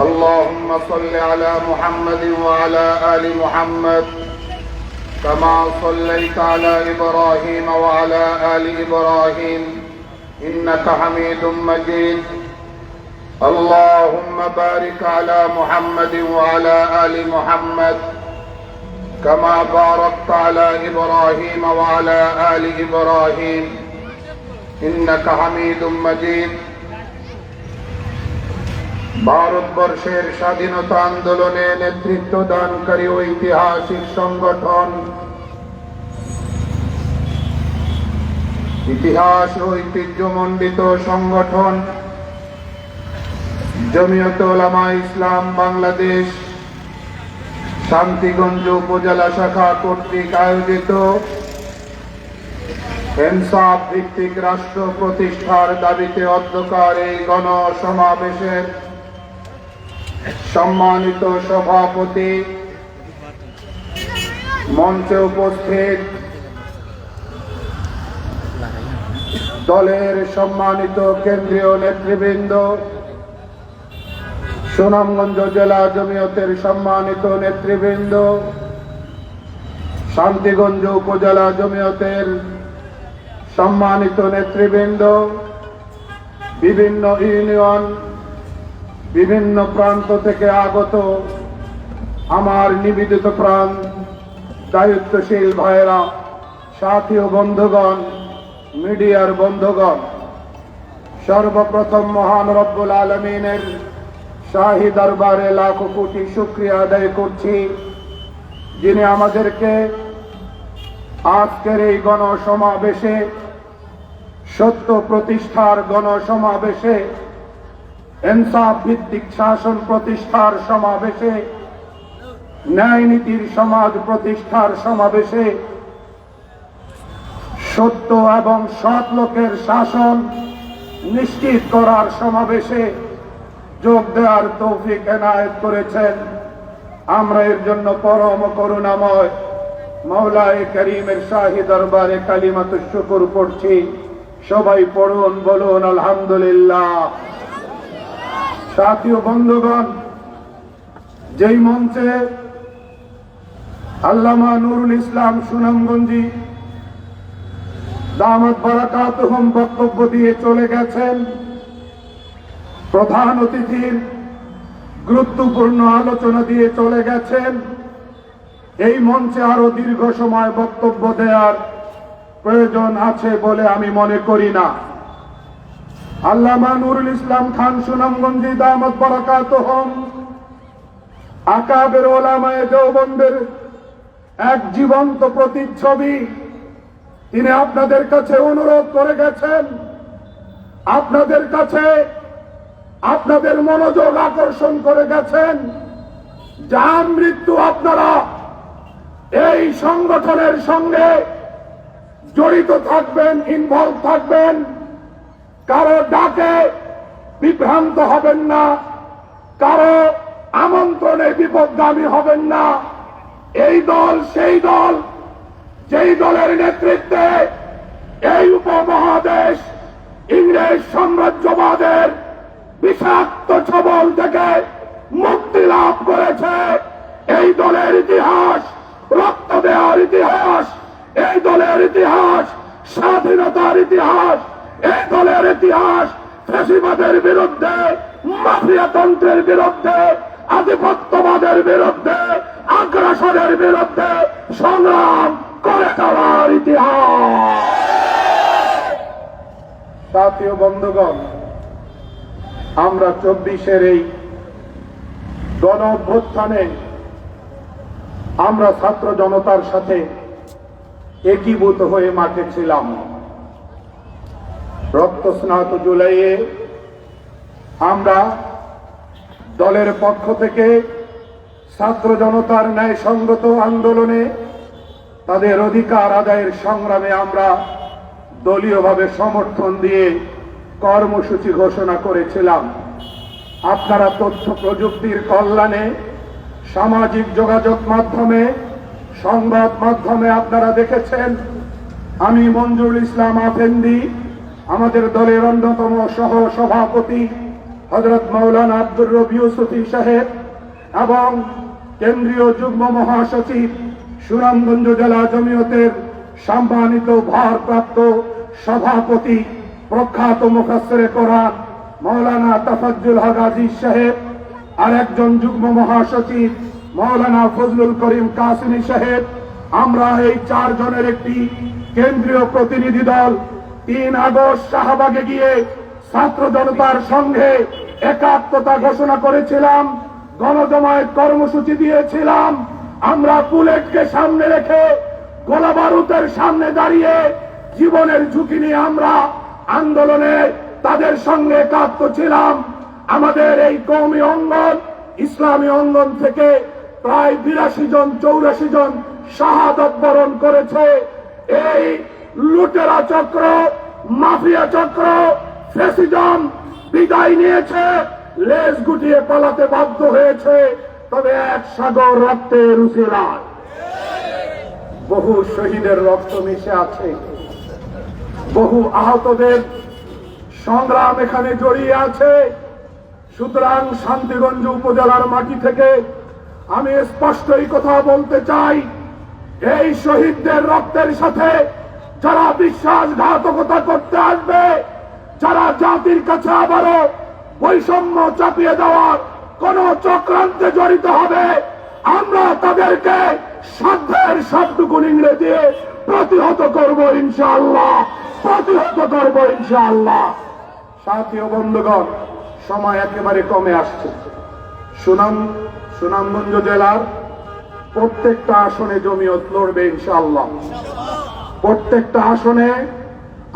اللهم صل على محمد وعلى آل محمد كما صليت على إبراهيم وعلى آل إبراهيم إنك حميد مجيد اللهم بارك على محمد وعلى آل محمد كما باركت على إبراهيم وعلى آل إبراهيم إنك حميد مجيد ভারতবর্ষের স্বাধীনতা আন্দোলনে নেতৃত্ব দানকারী ঐতিহাসিক সংগঠন ইতিহাস ঐতিহ্যমণ্ডিত সংগঠন জমিয়তে উলামা ইসলাম বাংলাদেশ শান্তিগঞ্জ উপজেলা শাখা কর্তৃক আয়োজিত ইনসাফ ভিত্তিক রাষ্ট্র প্রতিষ্ঠার দাবিতে অধ্যকার এই গণসমাবেশের সম্মানিত সভাপতি, মঞ্চে উপস্থিত দলের সম্মানিত কেন্দ্রীয় নেতৃবৃন্দ, সুনামগঞ্জ জেলা জমিয়তের সম্মানিত নেতৃবৃন্দ, শান্তিগঞ্জ উপজেলা জমিয়তের সম্মানিত নেতৃবৃন্দ, বিভিন্ন ইউনিয়ন বিভিন্ন প্রান্ত থেকে আগত আমার নিবেদিত প্রাণ দায়িত্বশীল ভাইয়েরা, সাথী ও বন্ধুগণ, মিডিয়ার বন্ধুগণ, সর্বপ্রথম মহান রব্বুল আলামিনের শাহী দরবারে লাখো কোটি শুকরিয়া আদায় করছি, যিনি আমাদেরকে আজকের এই গণসমাবেশে, সত্য প্রতিষ্ঠার গণসমাবেশে, ইনসাফ ভিত্তিক শাসন প্রতিষ্ঠার সমাবেশে, ন্যায় নীতির সমাজ প্রতিষ্ঠার সমাবেশে, সত্য এবং সৎ লোকের শাসন নিশ্চিত করার সমাবেশে যোগ দেওয়ার তৌফিক এনায়েত করেছেন। আমরা এর জন্য পরম করুণাময় মওলায়ে করিমের শাহী দরবারে কালিমাতুশ শুকর পড়ছি। সবাই পড়ুন, বলুন আলহামদুলিল্লাহ। সাথী ও বন্ধুগণ, যেই মঞ্চে আল্লামা নুরুল ইসলাম সুনামগঞ্জি দামাত বারাকাতুহুম বক্তব্য দিয়ে চলে গেছেন, প্রধান অতিথির গুরুত্বপূর্ণ আলোচনা দিয়ে চলে গেছেন, এই মঞ্চে আরো দীর্ঘ সময় বক্তব্য দেওয়ার প্রয়োজন আছে বলে আমি মনে করি না। আল্লামা নুরুল ইসলাম খান সুনামগঞ্জি দামাত বারাকাতুহুম আকাবের ওলামায়ে দেওবন্দের এক জীবন্ত প্রতিচ্ছবি। তিনি আপনাদের কাছে অনুরোধ করে গেছেন, আপনাদের কাছে আপনাদের মনোযোগ আকর্ষণ করে গেছেন, যার মৃত্যু আপনারা এই সংগঠনের সঙ্গে জড়িত থাকবেন, ইনভলভ থাকবেন, কারো ডাকে বিভ্রান্ত হবেন না, কারো আমন্ত্রণে বিপদগামী হবেন না। এই দল সেই দল যেই দলের নেতৃত্বে এই উপমহাদেশ ইংরেজ সাম্রাজ্যবাদের বিষাক্ত ছবল থেকে মুক্তি লাভ করেছে। এই দলের ইতিহাস রক্ত দেওয়ার ইতিহাস, এই দলের ইতিহাস স্বাধীনতার ইতিহাস, এই দলের ইতিহাস ফ্যাসিবাদের বিরুদ্ধে, মাফিয়াতন্ত্রের বিরুদ্ধে, আধিপত্যবাদের বিরুদ্ধে, আগ্রাসনের বিরুদ্ধে সংগ্রাম করে যাওয়ার ইতিহাস। সাথী ও বন্ধুগণ, আমরা 24-এর এই গণ অভ্যুত্থানে আমরা ছাত্র জনতার সাথে একীভূত হয়ে মাঠে ছিলাম। রক্তস্নাত জুলাইয়ে আমরা দলের পক্ষ থেকে ছাত্র জনতার ন্যায়সঙ্গত আন্দোলনে, তাদের অধিকার আদায়ের সংগ্রামে আমরা দলীয়ভাবে সমর্থন দিয়ে কর্মসূচি ঘোষণা করেছিলাম। আপনারা তথ্য প্রযুক্তির কল্যাণে, সামাজিক যোগাযোগ মাধ্যমে, সংবাদ মাধ্যমে আপনারা দেখেছেন, আমি মঞ্জুরুল ইসলাম আফেন্দি, আমাদের দলের অন্যতম সহ সভাপতি হযরত মাওলানা আব্দুর রবি ইউসুফী সাহেব এবং কেন্দ্রীয় যুগ্ম মহাসচিব সুনামগঞ্জ জেলা জমিয়তের সম্মানিত ভারপ্রাপ্ত সভাপতি প্রখ্যাত মুফাসসিরে কোরআন মাওলানা তাফাজ্জুল হক আজিজ সাহেব, আরেকজন যুগ্ম মহাসচিব মাওলানা ফজলুল করিম কাসিমি সাহেব, আমরা এই 4 জনের একটি কেন্দ্রীয় প্রতিনিধি দল 3 আগস্ট শাহবাগে গিয়ে ছাত্র জনতার সঙ্গে একাত্মতা ঘোষণা করেছিলাম, গণজমায়েত কর্মসূচি দিয়েছিলাম। আমরা বুলেটকে সামনে রেখে গোলা বারুদের সামনে দাঁড়িয়ে জীবনের ঝুঁকি নিয়ে আমরা আন্দোলনে তাদের সঙ্গে একাত্ম ছিলাম। আমাদের এই কওমি অঙ্গন ইসলামী অঙ্গন থেকে প্রায় 82 জন 84 জন শাহাদাত বরণ করেছে। এই লুটেরা চক্র, মাফিয়া চক্র, ফ্যাসিজম বিদায় নিয়েছে, লেজ গুটিয়ে পালাতে বাধ্য হয়েছে। তবে এক সাগর রক্তের উসিলায় বহু শহীদের রক্ত মিশে আছে, বহু আহতদের সংগ্রাম এখানে জড়িয়ে আছে। সুতরাং শান্তিগঞ্জ উপজেলার মাটি থেকে আমি স্পষ্টই কথা বলতে চাই, এই শহীদদের রক্তের সাথে যারা বিশ্বাসঘাতকতা করতে আসবে, যারা জাতির কাছে আবারও বৈষম্য চাপিয়ে দেওয়ার কোন চক্রান্তে জড়িত হবে, আমরা তাদেরকে সাধ্যের সবটুকু নিংড়ে দিয়ে প্রতিহত করব ইনশাআল্লাহ, প্রতিহত করব ইনশাআল্লাহ। সাথী ও বন্ধুগণ, সময় একেবারে কমে আসছে। সুনামগঞ্জ জেলার প্রত্যেকটা আসনে জমিয়ত লড়বে ইনশাআল্লাহ। প্রত্যেকটা আসনে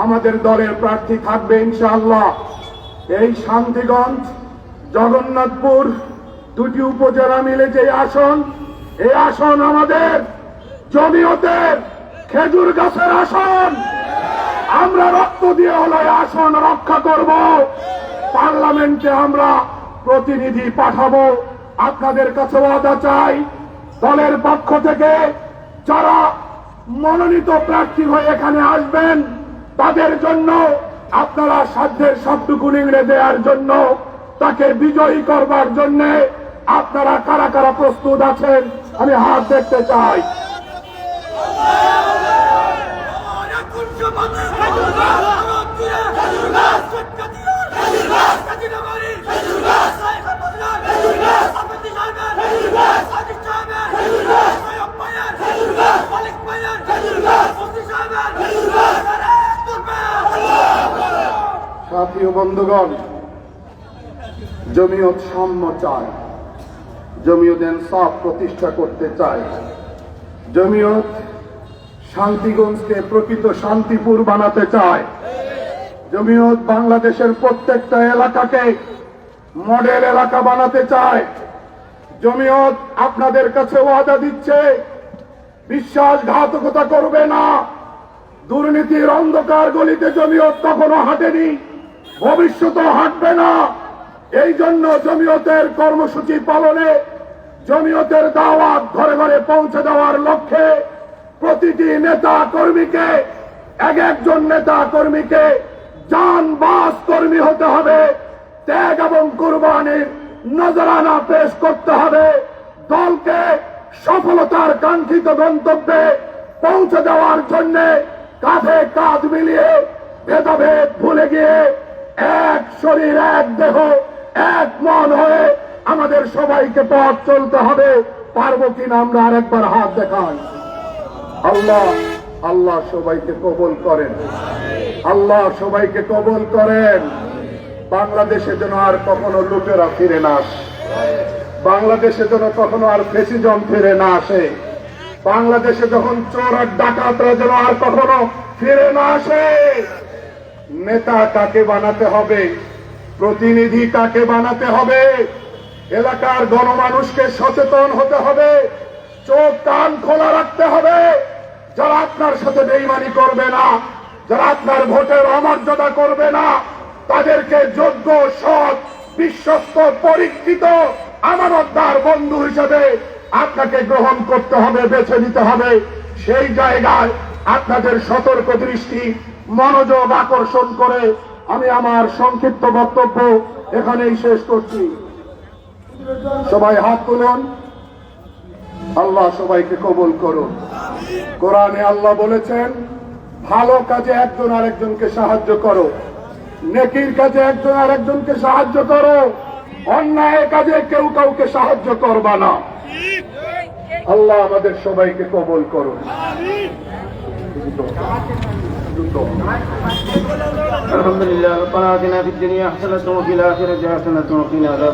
আমাদের দলের প্রার্থী থাকবে ইনশাআল্লাহ। এই শান্তিগঞ্জ, জগন্নাথপুর 2টি উপজেলা মিলে যে আসন, এই আসন আমাদের জমিয়তের খেজুর গাছের আসন। আমরা রক্ত দিয়ে হলো এই আসন রক্ষা করব। পার্লামেন্টে আমরা প্রতিনিধি পাঠাবো। আপনাদের কাছে ওয়াদা চাই, দলের পক্ষ থেকে যারা মনোনীত প্রার্থী হয়ে এখানে আসবেন তাদের জন্য আপনারা সাধ্যের সবটুকু নিংড়ে দেওয়ার জন্য, তাকে বিজয়ী করবার জন্য আপনারা কারা কারা প্রস্তুত আছেন আমি হাত দেখতে চাই। সাথী ও বন্ধুগণ, জমিয়ত সাম্য চায়, জমিয়ত ইনসাফ প্রতিষ্ঠা করতে চায়, জমিয়ত শান্তিগঞ্জকে প্রকৃত শান্তিপুর বানাতে চায়, জমিয়ত বাংলাদেশের প্রত্যেকটা এলাকাকে মডেল এলাকা বানাতে চায়। জমিয়ত আপনাদের কাছে ওয়াদা দিচ্ছে, বিশ্বাসঘাতকতা করবে না। দুর্নীতির অন্ধকার গলিতে জমিয়ত কখনো হাঁটেনি, ভবিষ্যতেও হাঁটবে না। এই জন্য জমিয়তের কর্মসূচি পালনে, জমিয়তের দাওয়াত ঘরে ঘরে পৌঁছে দেওয়ার লক্ষ্যে প্রতিটি নেতা কর্মীকে, একজন নেতা কর্মীকে জানবাজ কর্মী হতে হবে, ত্যাগ এবং কুরবানির নজরানা পেশ করতে হবে। দলকে সফলতার কাঙ্ক্ষিত গন্তব্যে পৌঁছে দেওয়ার জন্য কাঁধে কাঁধ মিলিয়ে ভেদাভেদ ভুলে গিয়ে এক শরীর, এক দেহ, এক মন হয়ে আমাদের সবাইকে পথ চলতে হবে। পারবো কিনা আমরা আরেকবার হাত দেখাই। আল্লাহ আল্লাহ সবাইকে কবুল করেন, আল্লাহ সবাইকে কবুল করেন। বাংলাদেশে যেন আর কখনো লুটেরা ফিরে না আসে, বাংলাদেশে যেন কখনো আর ফ্যাসিজম ফিরে না আসে, বাংলাদেশে যখন চোর আর ডাকাতরা যেন আর কখনো ফিরে না আসে। নেতা কাকে বানাতে হবে, প্রতিনিধি কাকে বানাতে হবে, এলাকার গণমানুষকে সচেতন হতে হবে, চোখ কান খোলা রাখতে হবে। যারা আপনার সাথে বেইমানি করবে না, যারা আপনার ভোটের অমর্যাদা করবে না, তাদেরকে যোগ্য, সৎ, বিশ্বস্ত, পরীক্ষিত আমানতদার বন্ধু হিসেবে আপনাকে গ্রহণ করতে হবে, বেছে নিতে হবে। সেই জায়গায় আপনাদের সতর্ক দৃষ্টি, মনোযোগ আকর্ষণ করে আমি আমার সংক্ষিপ্ত বক্তব্য এখানেই শেষ করছি। সবাই হাত তুলুন। আল্লাহ সবাইকে কবুল করুন। কোরআনে আল্লাহ বলেছেন, ভালো কাজে একজন আরেকজনকে সাহায্য করো, নেকির কাজে একজন আরেকজনকে সাহায্য করো, অন্যায় কাজে কেউ কাউকে সাহায্য করবা না। আল্লাহ আমাদের সবাইকে কবুল করুন। الحمد لله ربنا آتنا في الدنيا حسنة وفي الآخرة حسنة وقنا عذاب